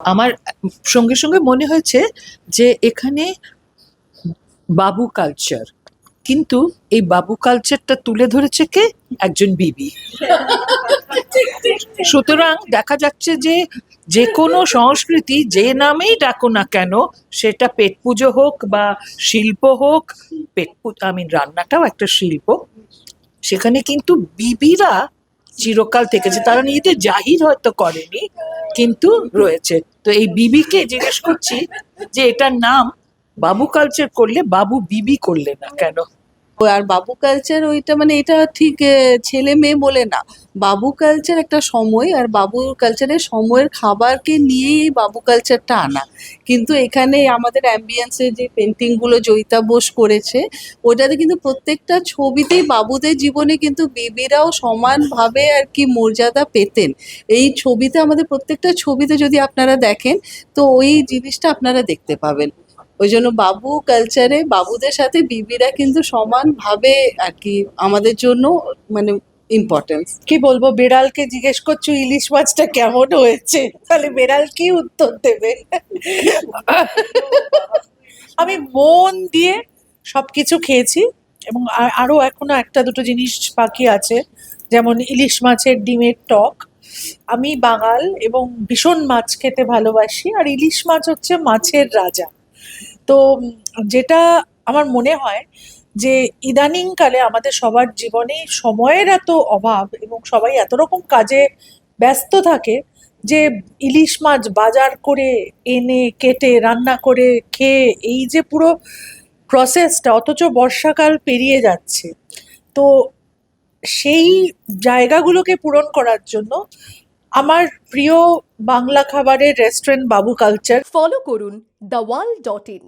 আমার সঙ্গে সঙ্গে মনে হয়েছে যে এখানে বাবু কালচার, কিন্তু এই বাবু কালচারটা তুলে ধরেছে কে? একজন বিবি। সুতরাং দেখা যাচ্ছে যে যে কোনো সংস্কৃতি যে নামেই ডাকো না কেন, সেটা পেট পুজো হোক বা শিল্প হোক, রান্নাটাও একটা শিল্প, সেখানে কিন্তু বিবিরা চিরকাল থেকেছে। তারা নিজেদের জাহির হয়তো করেনি, কিন্তু রয়েছে। তো এই বিবিকে জিজ্ঞেস করছি যে এটার নাম বাবু কালচার করলে বাবু বিবি করলে না কেন? আর বাবু কালচার ওইটা মানে এটা ঠিক ছেলে মেয়ে বলে না। বাবু কালচার একটা সময়, আর বাবু কালচারের সময়ের খাবারকে নিয়েই এই বাবু কালচারটা আনা। কিন্তু এখানে আমাদের অ্যাম্বিয়েন্সে যে পেন্টিংগুলো জয়িতা বোস করেছে, ওটাতে কিন্তু প্রত্যেকটা ছবিতেই বাবুদের জীবনে কিন্তু বিবিরাও সমানভাবে আর কি মর্যাদা পেতেন। এই ছবিতে আমাদের প্রত্যেকটা ছবিতে যদি আপনারা দেখেন, তো ওই জিনিসটা আপনারা দেখতে পাবেন। ওই জন্য বাবু কালচারে বাবুদের সাথে বিবিরা কিন্তু সমানভাবে আর কি আমাদের জন্য মানে ইম্পর্টেন্স। কি বলবো, বেড়ালকে জিজ্ঞেস করছো ইলিশ মাছটা কেমন হয়েছে, তাহলে বেড়াল কি উত্তর দেবে? আমি মন দিয়ে সবকিছু খেয়েছি, এবং আরো এখনো একটা দুটো জিনিস বাকি আছে, যেমন ইলিশ মাছের ডিমের টক। আমি বাঙাল এবং ভীষণ মাছ খেতে ভালোবাসি, আর ইলিশ মাছ হচ্ছে মাছের রাজা। তো যেটা আমার মনে হয় যে ইদানিংকালে আমাদের সবার জীবনে সময়ের এত অভাব এবং সবাই এত রকম কাজে ব্যস্ত থাকে যে ইলিশ মাছ বাজার করে এনে কেটে রান্না করে খেয়ে এই যে পুরো প্রসেসটা, অথচ বর্ষাকাল পেরিয়ে যাচ্ছে। তো সেই জায়গাগুলোকে পূরণ করার জন্য আমার প্রিয় বাংলা খাবারের রেস্টুরেন্ট বাবু কালচার। ফলো করুন theworld.in